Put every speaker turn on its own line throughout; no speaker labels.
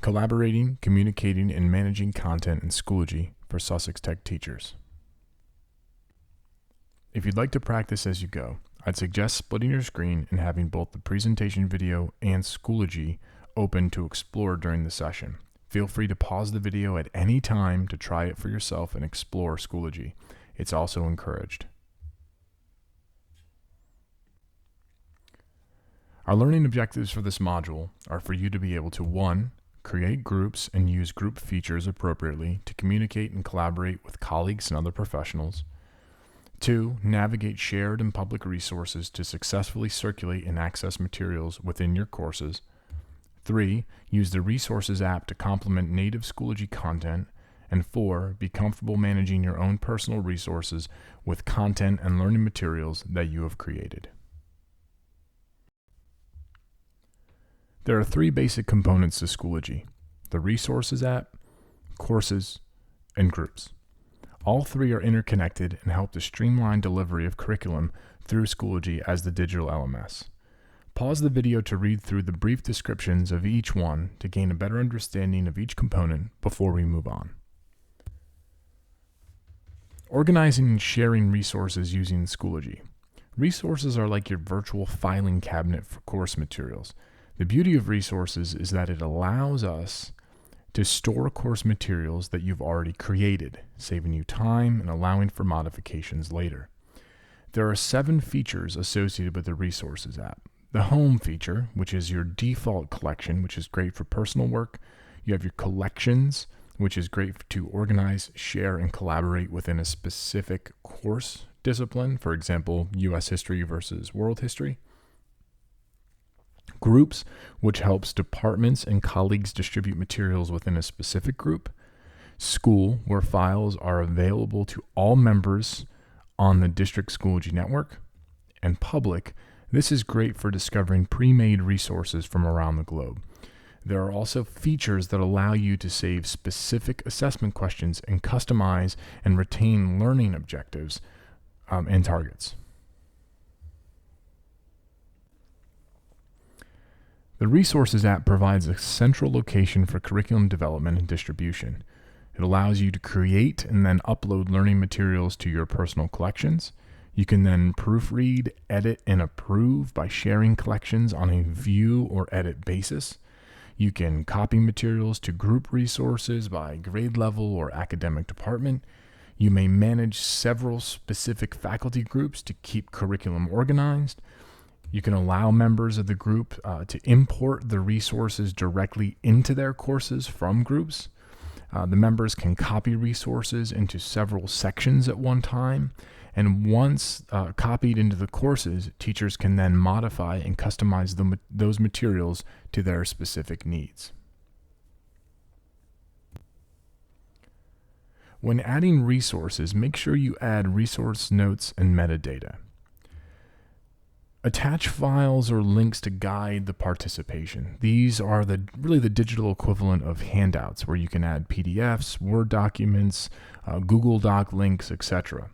Collaborating, communicating, and managing content in Schoology for Sussex Tech teachers. If you'd like to practice as you go, I'd suggest splitting your screen and having both the presentation video and Schoology open to explore during the session. Feel free to pause the video at any time to try it for yourself and explore Schoology. It's also encouraged. Our learning objectives for this module are for you to be able to 1. Create groups and use group features appropriately to communicate and collaborate with colleagues and other professionals. 2. Navigate shared and public resources to successfully circulate and access materials within your courses. 3. Use the Resources app to complement native Schoology content. And 4. Be comfortable managing your own personal resources with content and learning materials that you have created. There are 3 basic components to Schoology: the Resources app, courses, and groups. All 3 are interconnected and help to streamline delivery of curriculum through Schoology as the digital LMS. Pause the video to read through the brief descriptions of each one to gain a better understanding of each component before we move on. Organizing and sharing resources using Schoology. Resources are like your virtual filing cabinet for course materials. The beauty of resources is that it allows us to store course materials that you've already created, saving you time and allowing for modifications later. There are 7 features associated with the Resources app. The Home feature, which is your default collection, which is great for personal work. You have your Collections, which is great to organize, share, and collaborate within a specific course discipline, for example, U.S. history versus world history. Groups, which helps departments and colleagues distribute materials within a specific group. School, where files are available to all members on the district Schoology network. And Public, this is great for discovering pre-made resources from around the globe. There are also features that allow you to save specific assessment questions and customize and retain learning objectives and targets. The Resources app provides a central location for curriculum development and distribution. It allows you to create and then upload learning materials to your personal collections. You can then proofread, edit, and approve by sharing collections on a view or edit basis. You can copy materials to group resources by grade level or academic department. You may manage several specific faculty groups to keep curriculum organized. You can allow members of the group to import the resources directly into their courses from groups. The members can copy resources into several sections at one time. And once copied into the courses, teachers can then modify and customize those materials to their specific needs. When adding resources, make sure you add resource notes and metadata. Attach files or links to guide the participation. These are really the digital equivalent of handouts, where you can add PDFs, Word documents, Google Doc links, etc.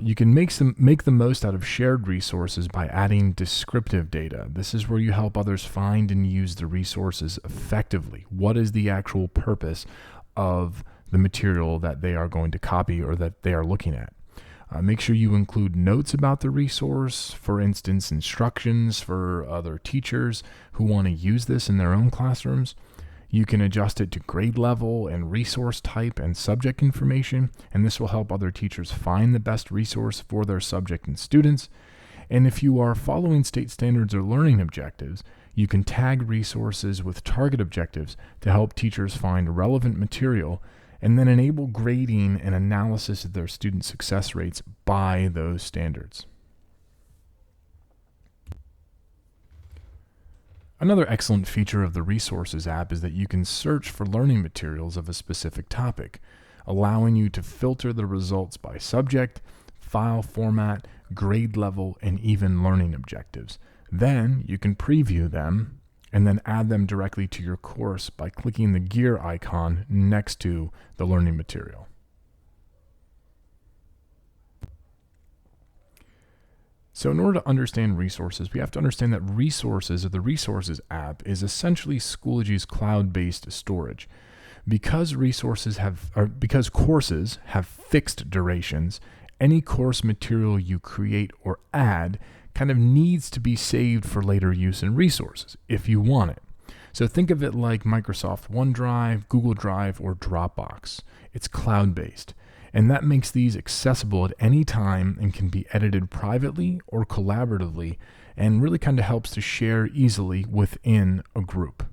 You can make the most out of shared resources by adding descriptive data. This is where you help others find and use the resources effectively. What is the actual purpose of the material that they are going to copy or that they are looking at? Make sure you include notes about the resource, for instance, instructions for other teachers who want to use this in their own classrooms. You can adjust it to grade level and resource type and subject information, and this will help other teachers find the best resource for their subject and students. And if you are following state standards or learning objectives, you can tag resources with target objectives to help teachers find relevant material and then enable grading and analysis of their student success rates by those standards. Another excellent feature of the Resources app is that you can search for learning materials of a specific topic, allowing you to filter the results by subject, file format, grade level, and even learning objectives. Then you can preview them and then add them directly to your course by clicking the gear icon next to the learning material. So in order to understand resources, we have to understand that resources, or the Resources app, is essentially Schoology's cloud-based storage. Because courses have fixed durations, any course material you create or add kind of needs to be saved for later use in resources if you want it. So think of it like Microsoft OneDrive, Google Drive, or Dropbox. It's cloud-based, and that makes these accessible at any time and can be edited privately or collaboratively, and really kind of helps to share easily within a group.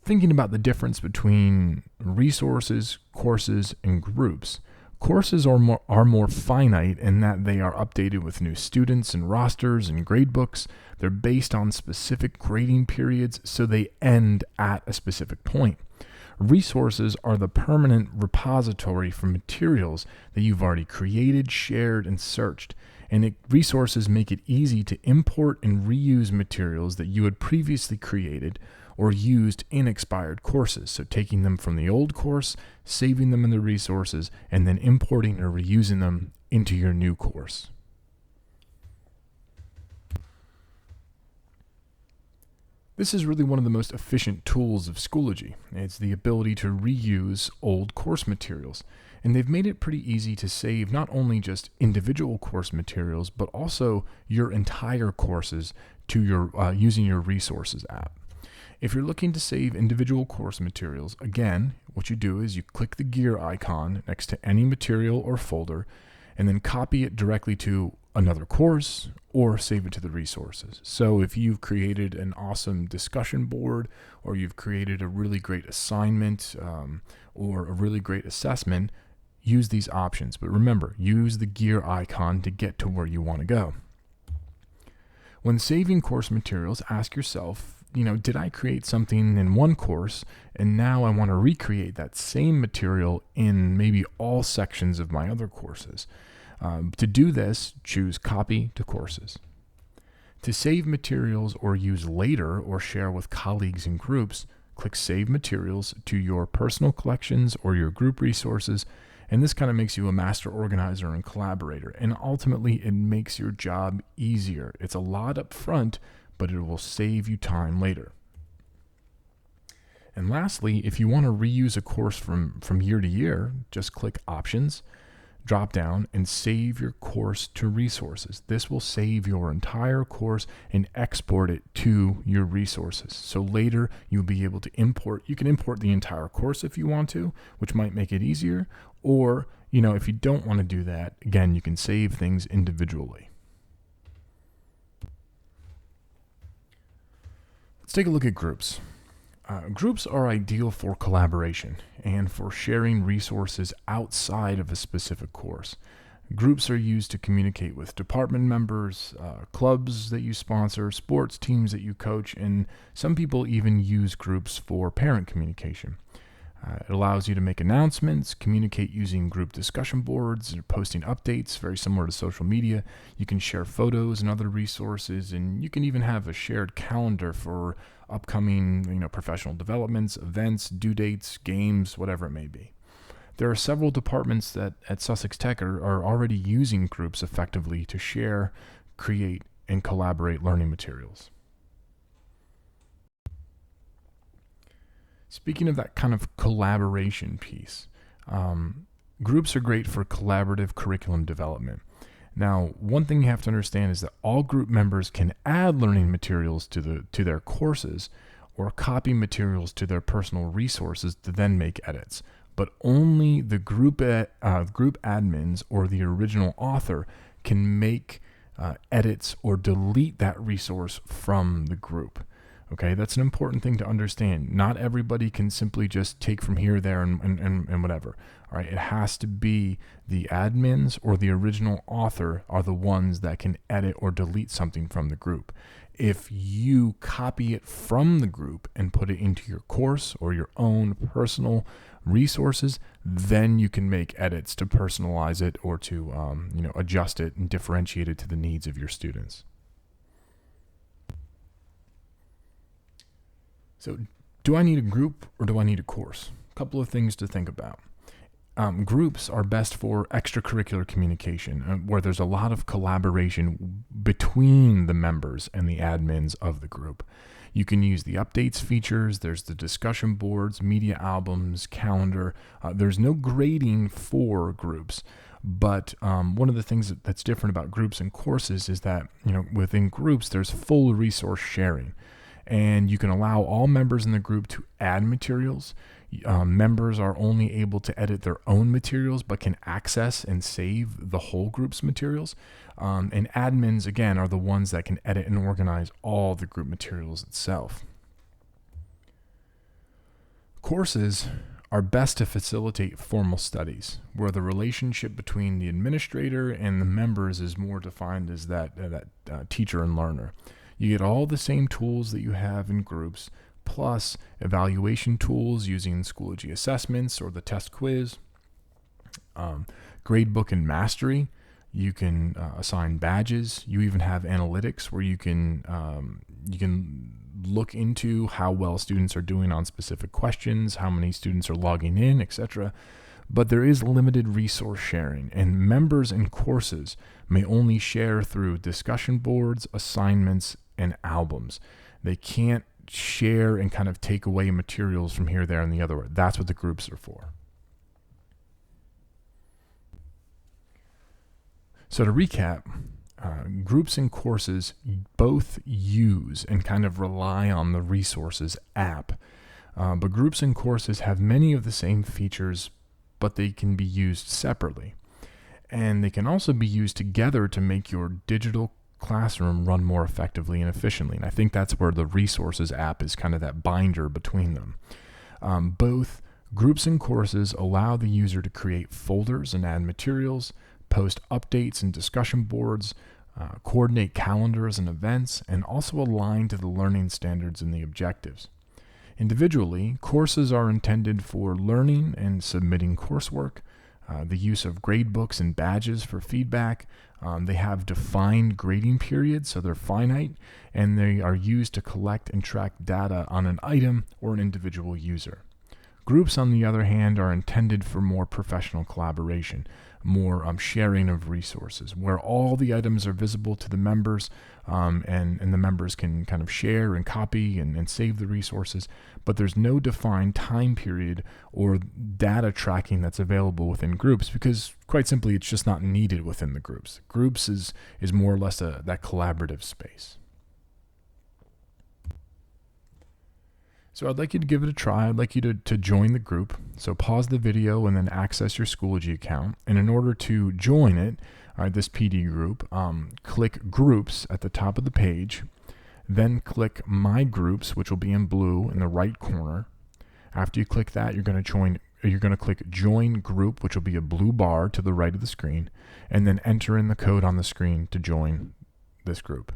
Thinking about the difference between resources, courses, and groups, courses are more finite in that they are updated with new students and rosters and gradebooks. They're based on specific grading periods, so they end at a specific point. Resources are the permanent repository for materials that you've already created, shared, and searched. And resources make it easy to import and reuse materials that you had previously created or used in expired courses. So taking them from the old course, saving them in the resources, and then importing or reusing them into your new course. This is really one of the most efficient tools of Schoology. It's the ability to reuse old course materials. And they've made it pretty easy to save not only just individual course materials, but also your entire courses to your using your Resources app. If you're looking to save individual course materials, again, what you do is you click the gear icon next to any material or folder, and then copy it directly to another course or save it to the resources. So if you've created an awesome discussion board, or you've created a really great assignment or a really great assessment, use these options. But remember, use the gear icon to get to where you want to go. When saving course materials, ask yourself, did I create something in one course and now I want to recreate that same material in maybe all sections of my other courses? To do this, choose Copy to Courses. To save materials or use later or share with colleagues and groups, click Save Materials to your personal collections or your group resources, and this kind of makes you a master organizer and collaborator, and ultimately it makes your job easier. It's a lot up front, but it will save you time later. And lastly, if you want to reuse a course from year to year, just click Options, drop down, and save your course to resources. This will save your entire course and export it to your resources. So later you'll be able to you can import the entire course if you want to, which might make it easier. Or, if you don't want to do that, again, you can save things individually. Let's take a look at groups. Groups are ideal for collaboration and for sharing resources outside of a specific course. Groups are used to communicate with department members, clubs that you sponsor, sports teams that you coach, and some people even use groups for parent communication. It allows you to make announcements, communicate using group discussion boards, posting updates, very similar to social media. You can share photos and other resources, and you can even have a shared calendar for upcoming, professional developments, events, due dates, games, whatever it may be. There are several departments that at Sussex Tech are already using groups effectively to share, create, and collaborate learning materials. Speaking of that kind of collaboration piece, groups are great for collaborative curriculum development. Now, one thing you have to understand is that all group members can add learning materials to their courses or copy materials to their personal resources to then make edits. But only the group admins or the original author can make edits or delete that resource from the group. Okay, that's an important thing to understand. Not everybody can simply just take from here, there, and whatever. All right, it has to be the admins or the original author are the ones that can edit or delete something from the group. If you copy it from the group and put it into your course or your own personal resources, then you can make edits to personalize it or to adjust it and differentiate it to the needs of your students. So do I need a group or do I need a course? A couple of things to think about. Groups are best for extracurricular communication, where there's a lot of collaboration between the members and the admins of the group. You can use the updates features, there's the discussion boards, media albums, calendar. There's no grading for groups, but one of the things that's different about groups and courses is that, within groups, there's full resource sharing, and you can allow all members in the group to add materials. Members are only able to edit their own materials, but can access and save the whole group's materials. And admins, again, are the ones that can edit and organize all the group materials itself. Courses are best to facilitate formal studies, where the relationship between the administrator and the members is more defined as that teacher and learner. You get all the same tools that you have in groups, plus evaluation tools using Schoology assessments or the test quiz, gradebook and mastery. You can assign badges. You even have analytics where you can look into how well students are doing on specific questions, how many students are logging in, etc. But there is limited resource sharing, and members in courses may only share through discussion boards, assignments, and albums. They can't share and kind of take away materials from here, there, and the other. That's what the groups are for. So to recap, groups and courses both use and kind of rely on the resources app. But groups and courses have many of the same features, but they can be used separately. And they can also be used together to make your digital classroom run more effectively and efficiently. And I think that's where the resources app is kind of that binder between them. Both groups and courses allow the user to create folders and add materials, post updates and discussion boards, coordinate calendars and events, and also align to the learning standards and the objectives. Individually, courses are intended for learning and submitting coursework, the use of gradebooks and badges for feedback. They have defined grading periods, so they're finite, and they are used to collect and track data on an item or an individual user. Groups, on the other hand, are intended for more professional collaboration, more sharing of resources, where all the items are visible to the members, and the members can kind of share and copy and save the resources, but there's no defined time period or data tracking that's available within groups, because quite simply it's just not needed within the groups. Groups is more or less that collaborative space. So I'd like you to give it a try. I'd like you to join the group. So pause the video and then access your Schoology account. And in order to join it, this PD group, click Groups at the top of the page. Then click My Groups, which will be in blue in the right corner. After you click that, you're going to click Join Group, which will be a blue bar to the right of the screen, and then enter in the code on the screen to join this group.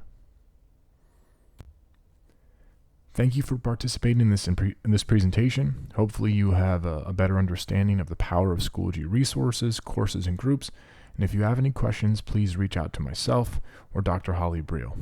Thank you for participating in this presentation. Hopefully you have a better understanding of the power of Schoology resources, courses, and groups. And if you have any questions, please reach out to myself or Dr. Holly Briel.